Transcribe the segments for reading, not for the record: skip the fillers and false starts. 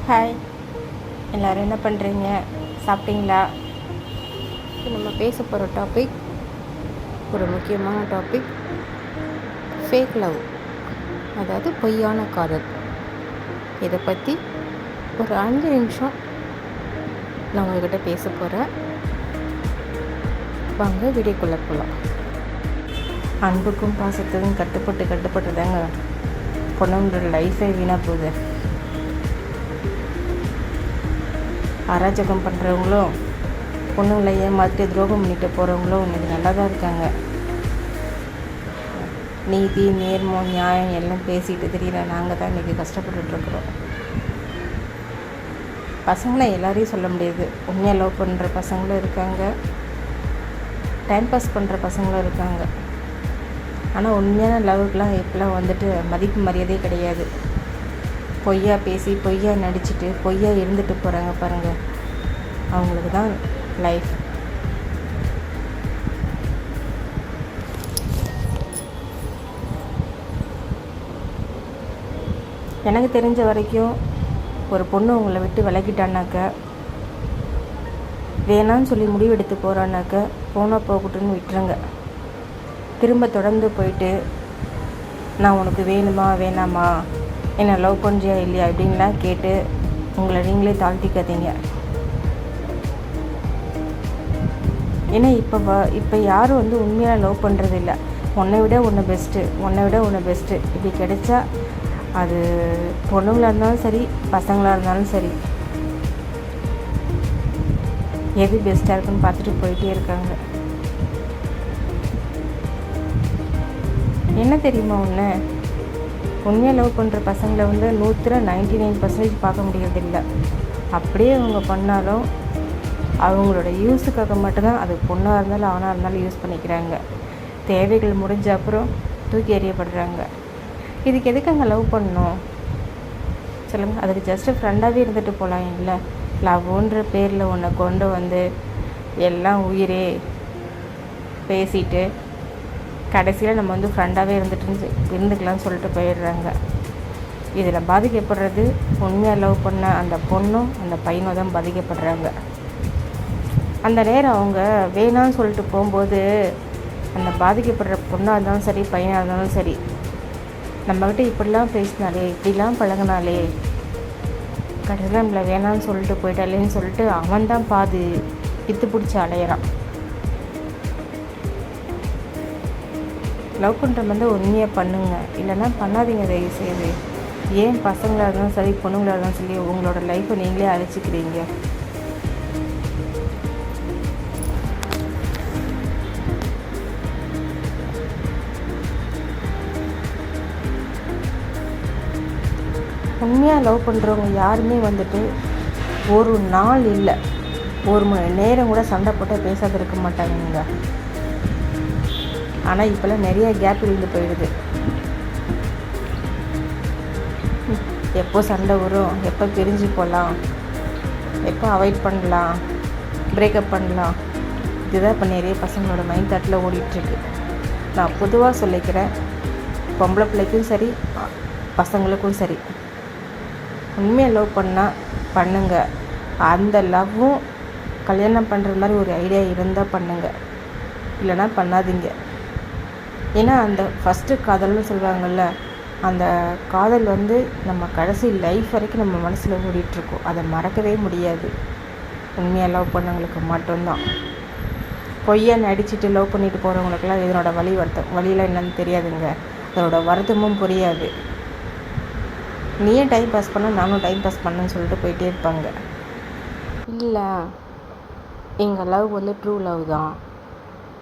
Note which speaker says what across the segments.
Speaker 1: Hi, எல்லோரும் என்ன பண்ணுறீங்க? சாப்பிட்டீங்களா? நம்ம பேச போகிற டாபிக் ஒரு முக்கியமான டாபிக், ஃபேக் லவ், அதாவது பொய்யான காதல். இதை பற்றி ஒரு 5 நிமிஷம் நான் உங்கள்கிட்ட பேச போகிறேன். வாங்க வீடியோக்குள்ளே போகலாம். அன்புக்கும் பாசத்துக்கும் கட்டுப்பட்டு தாங்க பொண்ணுங்களோட லைஃபே வீணாக போகுது. அராஜகம் பண்ணுறவங்களும் பொண்ணுங்களை ஏமாற்றி துரோகம் பண்ணிட்டு போகிறவங்களும் இன்றைக்கி நல்லா தான் இருக்காங்க. நீதி நேர்மம் நியாயம் எல்லாம் பேசிட்டு தெரியல, நாங்கள் தான் இன்றைக்கி கஷ்டப்பட்டுருக்குறோம். பசங்களை எல்லாரையும் சொல்ல முடியாது. உண்மையாக லவ் பண்ணுற பசங்களும் இருக்காங்க, டைம் பாஸ் பண்ணுற பசங்களும் இருக்காங்க. ஆனால் உண்மையான லவ்வுக்கெலாம் இப்போலாம் வந்துட்டு மதிப்பு மரியாதையே கிடையாது. பொய்யா பேசி பொய்யா நடிச்சுட்டு பொய்யா இருந்துட்டு போகிறாங்க பாருங்கள், அவங்களுக்கு தான் லைஃப். எனக்கு தெரிஞ்ச வரைக்கும் ஒரு பொண்ணு உங்களை விட்டு விலகிட்டானாக்க, வேணான்னு சொல்லி முடிவெடுத்து போகிறான்னாக்க போனால் போகட்டுன்னு விட்டுருங்க. திரும்ப தொடர்ந்து போயிட்டு நான் உனக்கு வேணுமா வேணாமா, என்னை லவ் பண்ணுறியா இல்லையா அப்படின்லாம் கேட்டு உங்களை நீங்களே தாழ்த்திக்காதீங்க. ஏன்னா இப்போ யாரும் உண்மையாக லவ் பண்ணுறது இல்லை. உன்னை விட ஒன்று பெஸ்ட்டு இப்படி கிடைச்சா, அது பொண்ணுங்களாக இருந்தாலும் சரி பசங்களாக இருந்தாலும் சரி, எது பெஸ்ட்டாக இருக்குன்னு பார்த்துட்டு போயிட்டே இருக்காங்க. என்ன தெரியுமா ஒன்று, உண்மையாக லவ் பண்ணுற பசங்களை 99% பார்க்க முடியறதில்லை. அப்படியே அவங்க பண்ணாலும் அவங்களோட யூஸுக்காக மட்டும்தான், அது பொண்ணாக இருந்தாலும் ஆணாக இருந்தாலும் யூஸ் பண்ணிக்கிறாங்க. தேவைகள் முடிஞ்ச அப்புறம் தூக்கி எறியப்படுறாங்க. இதுக்கு எதுக்குங்க லவ் பண்ணணும் சொல்லுங்கள்? அதுக்கு ஜஸ்ட்டு ஃப்ரெண்டாகவே இருந்துட்டு போகலாம். இல்லை, லவ்ன்ற பேரில் ஒன்றை கொண்டு வந்து எல்லாம் உயிரே பேசிட்டு கடைசியில் நம்ம ஃப்ரெண்டாகவே இருந்துக்கலாம்னு சொல்லிட்டு போயிடுறாங்க. இதில் பாதிக்கப்படுறது உண்மையாக லவ் பண்ண அந்த பொண்ணும் அந்த பையனும் தான் பாதிக்கப்படுறாங்க. அந்த நேரம் அவங்க வேணான்னு சொல்லிட்டு போகும்போது, அந்த பாதிக்கப்படுற பொண்ணாக இருந்தாலும் சரி பையனாக இருந்தாலும் சரி, நம்மக்கிட்ட இப்படிலாம் பேசினாலே இப்படிலாம் பழகினாலே கடைசியில் நம்மளை வேணான்னு சொல்லிட்டு போயிட்டாலேன்னு சொல்லிட்டு அவன் தான் பித்து பிடிச்சி அலையிறான். லவ் பண்ணுற உண்மையாக பண்ணுங்க, இல்லைன்னா பண்ணாதீங்க தயவுசெய்து. ஏன் பசங்களாக இருந்தாலும் சரி பொண்ணுங்களாக இருந்தாலும் சரி உங்களோட லைஃப்பை நீங்களே அழைச்சிக்கிறீங்க? உண்மையாக லவ் பண்ணுறவங்க யாருமே ஒரு நாள் இல்லை, ஒரு மணி நேரம் கூட சண்டை போட்டால் பேசாத இருக்க மாட்டாங்க. ஆனால் இப்போல்லாம் நிறைய கேப் இருந்து போயிடுது. எப்போ சண்டை வரும், எப்போ பிரிஞ்சு போகலாம், எப்போ அவாய்ட் பண்ணலாம், பிரேக்கப் பண்ணலாம், இதுதான் இப்போ நிறைய பசங்களோட மைண்ட் தாட்டில் ஓடிட்டுருக்கு. நான் பொதுவாக சொல்லிக்கிறேன், பொம்பளை பிள்ளைக்கும் சரி பசங்களுக்கும் சரி, உண்மையாக லவ் பண்ணால் பண்ணுங்க. அந்த லவ்வும் கல்யாணம் பண்ணுற மாதிரி ஒரு ஐடியா இருந்தால் பண்ணுங்க, இல்லைன்னா பண்ணாதீங்க. ஏன்னா அந்த ஃபஸ்ட்டு காதல்னு சொல்லுவாங்கள்ல, அந்த காதல் நம்ம கடைசி லைஃப் வரைக்கும் நம்ம மனசில் ஓடிட்டுருக்கோம். அதை மறக்கவே முடியாது. உண்மையாக லவ் பண்ணவங்களுக்கு மட்டும்தான். பொய்யா நடிச்சுட்டு லவ் பண்ணிட்டு போகிறவங்களுக்கெல்லாம் இதனோட வழியெல்லாம் என்னன்னு தெரியாதுங்க. அதனோட வருத்தமும் புரியாது. நீயே டைம் பாஸ் பண்ண நானும் டைம் பாஸ் பண்ணேன்னு சொல்லிட்டு போயிட்டே இருப்பாங்க. இல்லை, எங்கள் லவ் ட்ரூ லவ் தான்,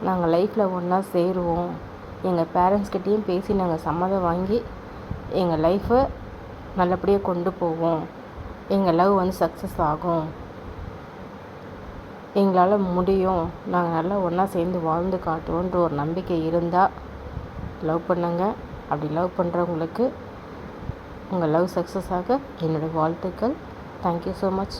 Speaker 1: நாங்கள் லைஃப்பில் ஒன்றா சேருவோம், எங்கள் பேரண்ட்ஸ்கிட்டையும் பேசி நாங்கள் சம்மதம் வாங்கி எங்கள் லைஃப்பை நல்லபடியாக கொண்டு போவோம், எங்கள் லவ் சக்ஸஸ் ஆகும், எங்களால் முடியும், நாங்கள் நல்லா ஒன்றா சேர்ந்து வாழ்ந்து காட்டுவோன்ற ஒரு நம்பிக்கை இருந்தால் லவ் பண்ணுங்க. அப்படி லவ் பண்ணுறவங்களுக்கு உங்கள் லவ் சக்ஸஸ் ஆக என்னோடய வாழ்த்துக்கள். Thank you so much.